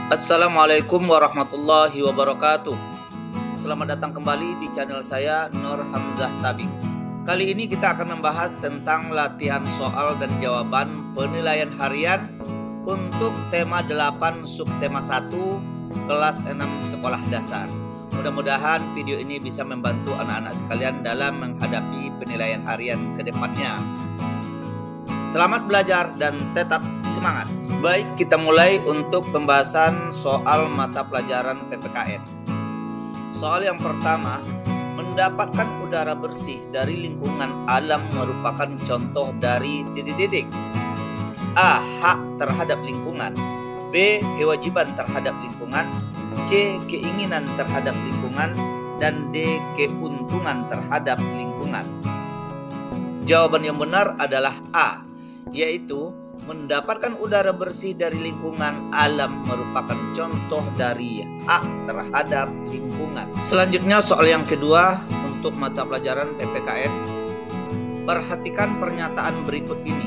Assalamualaikum warahmatullahi wabarakatuh. Selamat datang kembali di channel saya, Nur Hamzah Tabing. Kali ini kita akan membahas tentang latihan soal dan jawaban penilaian harian untuk tema 8 subtema 1 kelas 6 sekolah dasar. Mudah-mudahan video ini bisa membantu anak-anak sekalian dalam menghadapi penilaian harian ke depannya. Selamat belajar dan tetap semangat. Baik, kita mulai untuk pembahasan soal mata pelajaran PPKN. Soal yang pertama, mendapatkan udara bersih dari lingkungan alam merupakan contoh dari titik-titik. A. Hak terhadap lingkungan. B. Kewajiban terhadap lingkungan. C. Keinginan terhadap lingkungan. Dan D. Keuntungan terhadap lingkungan. Jawaban yang benar adalah A, yaitu mendapatkan udara bersih dari lingkungan alam merupakan contoh dari hak terhadap lingkungan. Selanjutnya soal yang kedua untuk mata pelajaran PPKN. Perhatikan pernyataan berikut ini.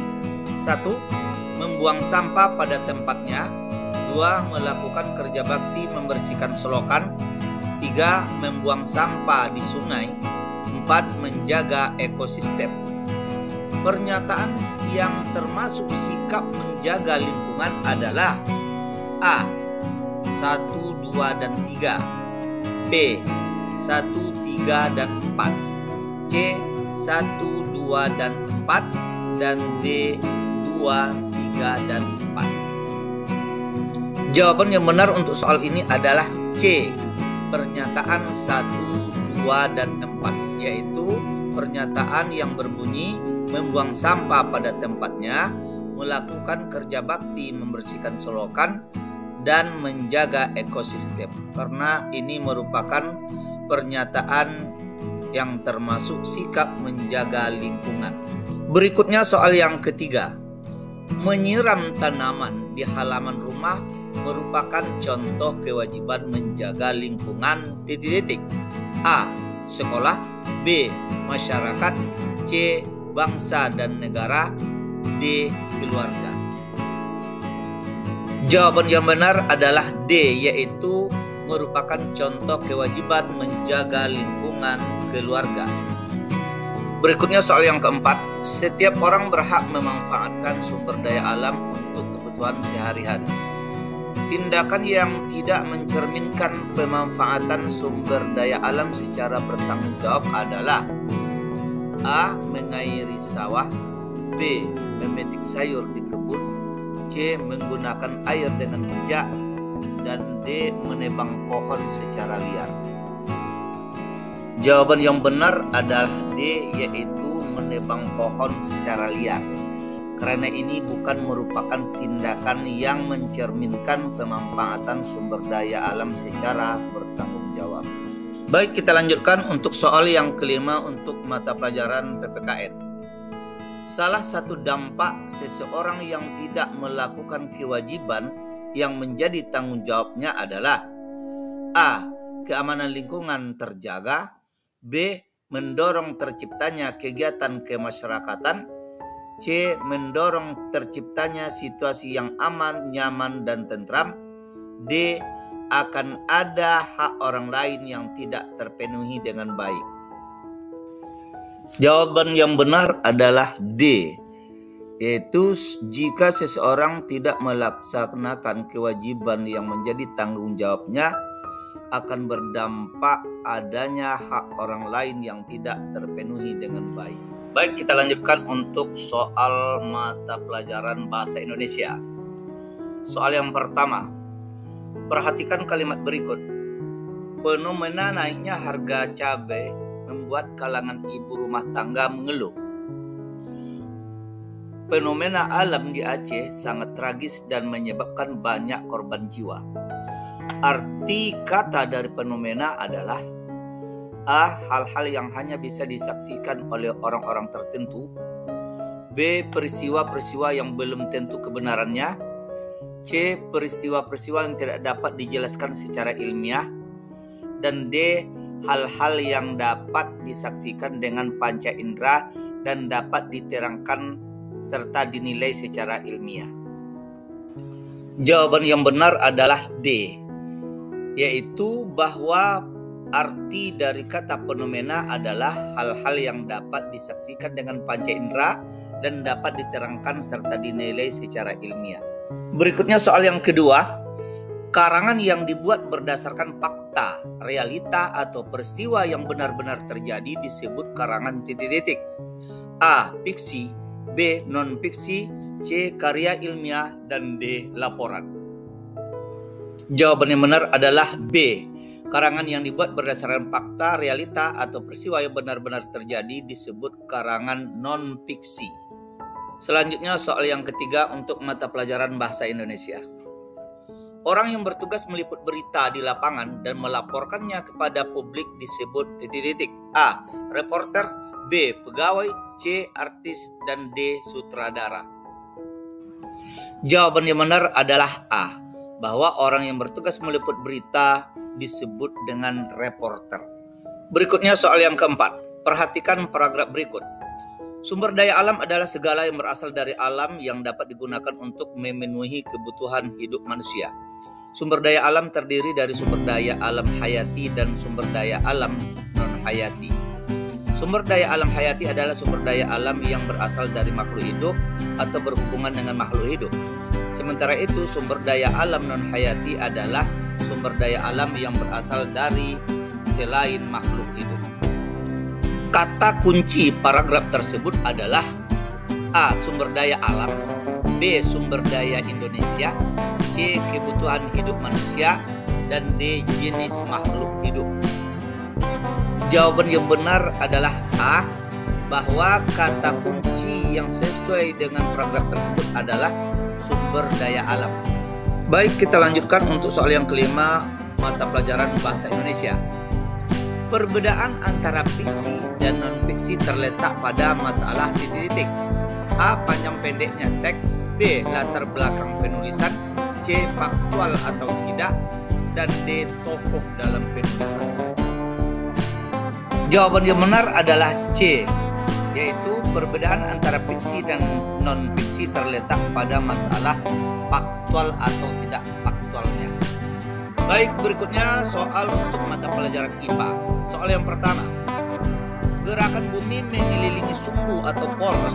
1. Membuang sampah pada tempatnya. 2. Melakukan kerja bakti membersihkan selokan. 3. Membuang sampah di sungai. 4. Menjaga ekosistem. Pernyataan yang termasuk sikap menjaga lingkungan adalah A. 1, 2, dan 3. B. 1, 3, dan 4. C. 1, 2, dan 4. Dan D. 2, 3, dan 4. Jawaban yang benar untuk soal ini adalah C. Pernyataan 1, 2, dan 4, yaitu pernyataan yang berbunyi membuang sampah pada tempatnya, melakukan kerja bakti membersihkan selokan, dan menjaga ekosistem. Karena ini merupakan pernyataan yang termasuk sikap menjaga lingkungan. Berikutnya soal yang ketiga. Menyiram tanaman di halaman rumah merupakan contoh kewajiban menjaga lingkungan titik-titik. A. Sekolah. B. Masyarakat. C. Bangsa dan negara. D. Keluarga. Jawaban yang benar adalah D, yaitu merupakan contoh kewajiban menjaga lingkungan keluarga. Berikutnya soal yang keempat. Setiap orang berhak memanfaatkan sumber daya alam untuk kebutuhan sehari-hari. Tindakan yang tidak mencerminkan pemanfaatan sumber daya alam secara bertanggung jawab adalah A. Mengairi sawah. B. Memetik sayur di kebun. C. Menggunakan air dengan bijak. Dan D. Menebang pohon secara liar. Jawaban yang benar adalah D, yaitu menebang pohon secara liar. Karena ini bukan merupakan tindakan yang mencerminkan pemanfaatan sumber daya alam secara bertanggung jawab. Baik, kita lanjutkan untuk soal yang kelima untuk mata pelajaran PPKN. Salah satu dampak seseorang yang tidak melakukan kewajiban yang menjadi tanggung jawabnya adalah A. Keamanan lingkungan terjaga. B. Mendorong terciptanya kegiatan kemasyarakatan. C. Mendorong terciptanya situasi yang aman, nyaman, dan tentram. D. Akan ada hak orang lain yang tidak terpenuhi dengan baik. Jawaban yang benar adalah D, yaitu jika seseorang tidak melaksanakan kewajiban yang menjadi tanggung jawabnya, akan berdampak adanya hak orang lain yang tidak terpenuhi dengan baik. Baik, kita lanjutkan untuk soal mata pelajaran bahasa Indonesia. Soal yang pertama. Perhatikan kalimat berikut. Fenomena naiknya harga cabai membuat kalangan ibu rumah tangga mengeluh. Fenomena alam di Aceh sangat tragis dan menyebabkan banyak korban jiwa. Arti kata dari fenomena adalah A. Hal-hal yang hanya bisa disaksikan oleh orang-orang tertentu. B. Peristiwa-peristiwa yang belum tentu kebenarannya. C. Peristiwa-peristiwa yang tidak dapat dijelaskan secara ilmiah. Dan D. Hal-hal yang dapat disaksikan dengan panca indera dan dapat diterangkan serta dinilai secara ilmiah. Jawaban yang benar adalah D, yaitu bahwa arti dari kata fenomena adalah hal-hal yang dapat disaksikan dengan panca indera dan dapat diterangkan serta dinilai secara ilmiah. Berikutnya soal yang kedua. Karangan yang dibuat berdasarkan fakta, realita, atau peristiwa yang benar-benar terjadi disebut karangan titik-titik. A. Fiksi, B. non-fiksi, C. Karya ilmiah, dan D. Laporan. Jawaban yang benar adalah B. Karangan yang dibuat berdasarkan fakta, realita, atau peristiwa yang benar-benar terjadi disebut karangan non-fiksi. Selanjutnya soal yang ketiga untuk mata pelajaran bahasa Indonesia. Orang yang bertugas meliput berita di lapangan dan melaporkannya kepada publik disebut titik-titik. A. Reporter, B. Pegawai, C. Artis, dan D. Sutradara. Jawaban yang benar adalah A. Bahwa orang yang bertugas meliput berita disebut dengan reporter. Berikutnya soal yang keempat. Perhatikan paragraf berikut. Sumber daya alam adalah segala yang berasal dari alam yang dapat digunakan untuk memenuhi kebutuhan hidup manusia. Sumber daya alam terdiri dari sumber daya alam hayati dan sumber daya alam non-hayati. Sumber daya alam hayati adalah sumber daya alam yang berasal dari makhluk hidup atau berhubungan dengan makhluk hidup. Sementara itu, sumber daya alam non-hayati adalah sumber daya alam yang berasal dari selain makhluk hidup. Kata kunci paragraf tersebut adalah A. Sumber daya alam, B. Sumber daya Indonesia, C. Kebutuhan hidup manusia, dan D. Jenis makhluk hidup. Jawaban yang benar adalah A. Bahwa kata kunci yang sesuai dengan paragraf tersebut adalah sumber daya alam. Baik, kita lanjutkan untuk soal yang kelima mata pelajaran bahasa Indonesia. Perbedaan antara fiksi dan non-fiksi terletak pada masalah titik-titik. A. Panjang pendeknya teks, B. Latar belakang penulisan, C. Faktual atau tidak, dan D. Tokoh dalam penulisan. Jawaban yang benar adalah C, yaitu perbedaan antara fiksi dan non-fiksi terletak pada masalah faktual atau tidak faktualnya. Baik, berikutnya soal untuk mata pelajaran IPA. Soal yang pertama. Gerakan bumi mengelilingi sumbu atau poros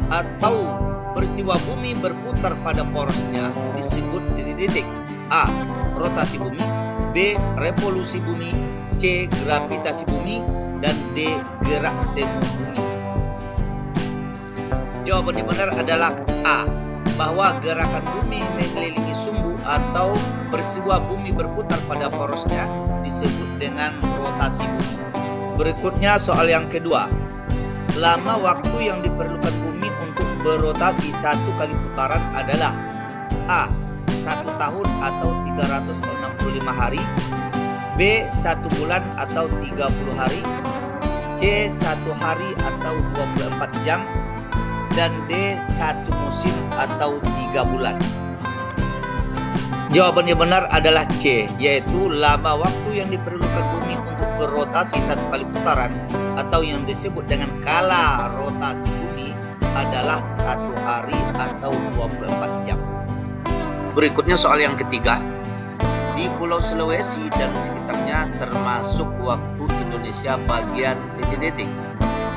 atau peristiwa bumi berputar pada porosnya disebut titik-titik. A. Rotasi bumi, B. Revolusi bumi, C. Gravitasi bumi, dan D. Gerak semu bumi. Jawaban yang benar adalah A. Bahwa gerakan bumi mengelilingi sumbu atau peristiwa bumi berputar pada porosnya disebut dengan rotasi bumi. Berikutnya soal yang kedua. Lama waktu yang diperlukan bumi untuk berotasi satu kali putaran adalah A. 1 tahun atau 365 hari, B. 1 bulan atau 30 hari, C. 1 hari atau 24 jam, dan D. 1 musim atau 3 bulan. Jawaban yang benar adalah C, yaitu lama waktu yang diperlukan bumi untuk berotasi satu kali putaran atau yang disebut dengan kala rotasi bumi adalah 1 hari atau 24 jam. Berikutnya soal yang ketiga. Di Pulau Sulawesi dan sekitarnya termasuk waktu Indonesia bagian titik-titik.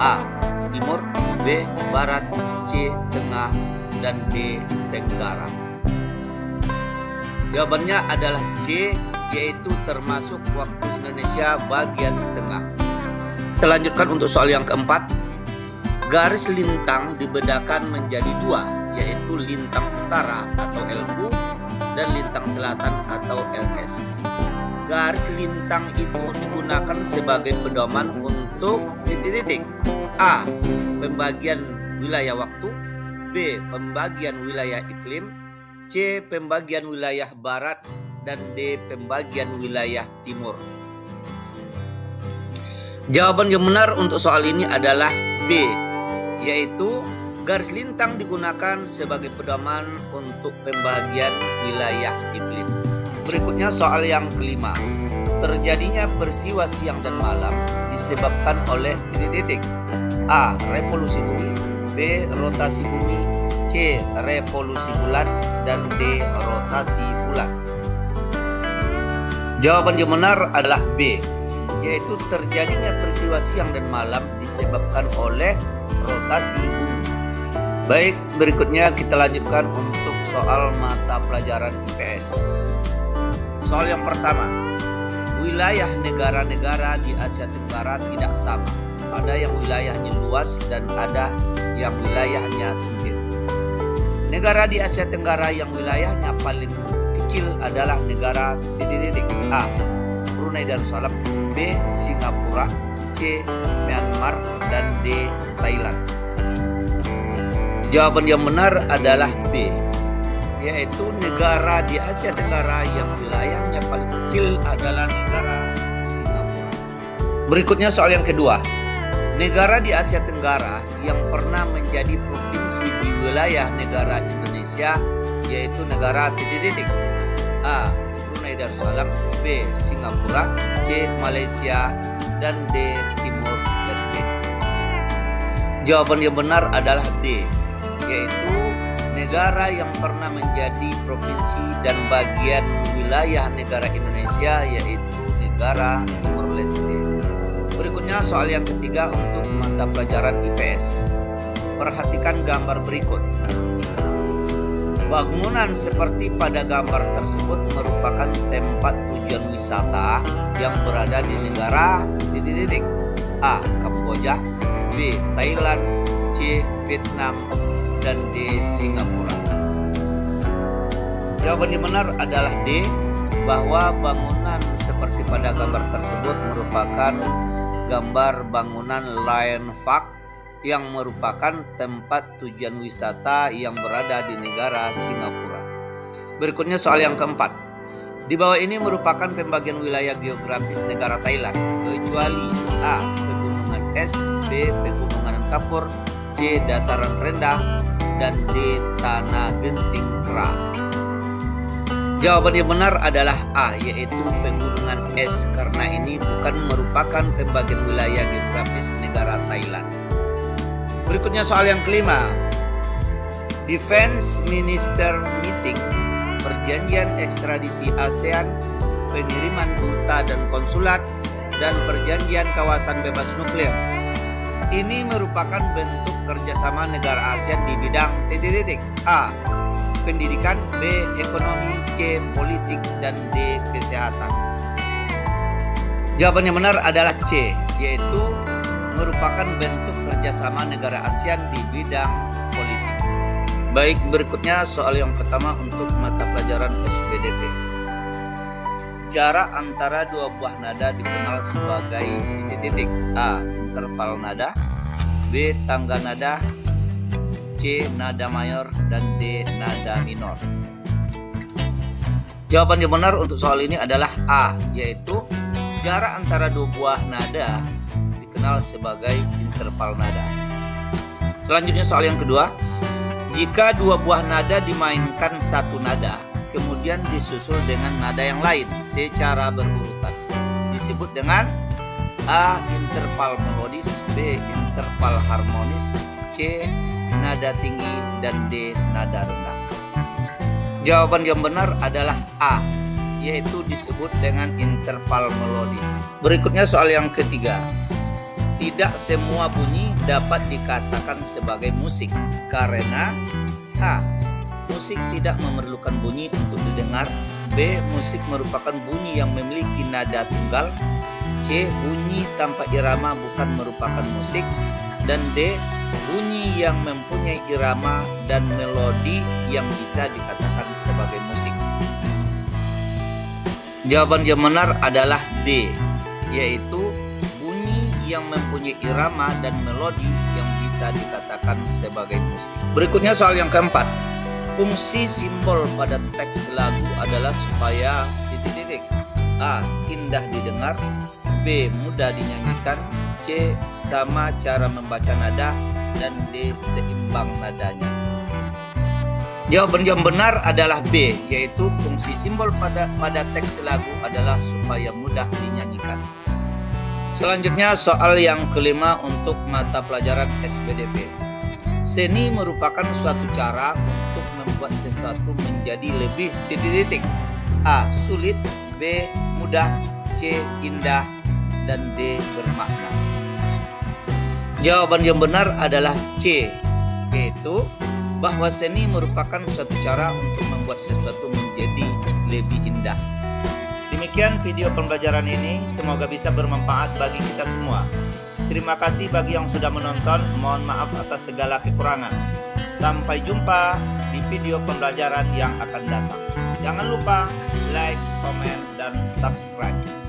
A. Timur, B. Barat, C. Tengah, dan D. Tenggara. Jawabannya adalah C, yaitu termasuk waktu Indonesia bagian tengah. Kita lanjutkan untuk soal yang keempat. Garis lintang dibedakan menjadi 2, yaitu lintang utara atau LU dan lintang selatan atau LS. Garis lintang itu digunakan sebagai pedoman untuk titik-titik. A. Pembagian wilayah waktu, B. Pembagian wilayah iklim, C. Pembagian wilayah barat, dan D. Pembagian wilayah timur. Jawaban yang benar untuk soal ini adalah B, yaitu garis lintang digunakan sebagai pedoman untuk pembagian wilayah iklim. Berikutnya soal yang kelima. Terjadinya peristiwa siang dan malam disebabkan oleh titik-titik. A. Revolusi bumi, B. Rotasi bumi, C. Revolusi bulan, dan D. Rotasi bulan. Jawaban yang benar adalah B, yaitu terjadinya peristiwa siang dan malam disebabkan oleh rotasi bumi. Baik, berikutnya kita lanjutkan untuk soal mata pelajaran IPS. Soal yang pertama, wilayah negara-negara di Asia Tenggara tidak sama. Ada yang wilayahnya luas dan ada yang wilayahnya sempit. Negara di Asia Tenggara yang wilayahnya paling kecil adalah negara A. Brunei Darussalam, B. Singapura, C. Myanmar, dan D. Thailand. Jawaban yang benar adalah B, yaitu negara di Asia Tenggara yang wilayahnya paling kecil adalah negara Singapura. Berikutnya soal yang kedua. Negara di Asia Tenggara yang pernah menjadi provinsi di wilayah negara Indonesia yaitu negara A. Brunei Darussalam, B. Singapura, C. Malaysia, dan D. Timur Leste. Jawaban yang benar adalah D, yaitu negara yang pernah menjadi provinsi dan bagian wilayah negara Indonesia yaitu negara Timur Leste. Berikutnya soal yang ketiga untuk mata pelajaran IPS. Perhatikan gambar berikut. Bangunan seperti pada gambar tersebut merupakan tempat tujuan wisata yang berada di negara A. Kamboja, B. Thailand, C. Vietnam, dan D. Singapura. Jawaban yang benar adalah D, bahwa bangunan seperti pada gambar tersebut merupakan gambar bangunan Landmark yang merupakan tempat tujuan wisata yang berada di negara Singapura. Berikutnya soal yang keempat. Di bawah ini merupakan pembagian wilayah geografis negara Thailand, kecuali A. Pegunungan es, B. Pegunungan kapur, C. Dataran rendah, dan D. Tanah genting kera. Jawaban yang benar adalah A, yaitu pegunungan es, karena ini bukan merupakan pembagian wilayah geografis negara Thailand. Berikutnya soal yang kelima. Defense Minister Meeting, perjanjian ekstradisi ASEAN, pengiriman duta dan konsulat, dan perjanjian kawasan bebas nuklir. Ini merupakan bentuk kerjasama negara ASEAN di bidang A. Pendidikan, B. Ekonomi, C. Politik, dan D. Kesehatan. Jawaban yang benar adalah C, yaitu merupakan bentuk kerjasama negara ASEAN di bidang politik. Baik, berikutnya soal yang pertama untuk mata pelajaran SPDP. Jarak antara dua buah nada dikenal sebagai A. Interval nada, B. Tangga nada, C. Nada mayor, dan D. Nada minor. Jawaban yang benar untuk soal ini adalah A, yaitu jarak antara dua buah nada dikenal sebagai interval nada. Selanjutnya soal yang kedua. Jika dua buah nada dimainkan satu nada, kemudian disusul dengan nada yang lain secara berurutan, disebut dengan A. Interval melodis, B. Interval harmonis, C. Nada tinggi, dan D. Nada rendah. Jawaban yang benar adalah A, yaitu disebut dengan interval melodis. Berikutnya soal yang ketiga. Tidak semua bunyi dapat dikatakan sebagai musik karena A. Musik tidak memerlukan bunyi untuk didengar, B. Musik merupakan bunyi yang memiliki nada tunggal, C. Bunyi tanpa irama bukan merupakan musik, dan D. Bunyi yang mempunyai irama dan melodi yang bisa dikatakan sebagai musik. Jawaban yang benar adalah D, yaitu yang mempunyai irama dan melodi yang bisa dikatakan sebagai musik. Berikutnya soal yang keempat. Fungsi simbol pada teks lagu adalah supaya A. Indah didengar, B. Mudah dinyanyikan, C. Sama cara membaca nada, dan D. Seimbang nadanya. Jawaban yang benar adalah B, yaitu fungsi simbol pada teks lagu adalah supaya mudah dinyanyikan. Selanjutnya soal yang kelima untuk mata pelajaran SPDP. Seni merupakan suatu cara untuk membuat sesuatu menjadi lebih titik-titik. A. Sulit. B. Mudah. C. Indah. Dan D. Bermakna. Jawaban yang benar adalah C, yaitu bahwa seni merupakan suatu cara untuk membuat sesuatu menjadi lebih indah. Demikian video pembelajaran ini, semoga bisa bermanfaat bagi kita semua. Terima kasih bagi yang sudah menonton, mohon maaf atas segala kekurangan. Sampai jumpa di video pembelajaran yang akan datang. Jangan lupa like, komen, dan subscribe.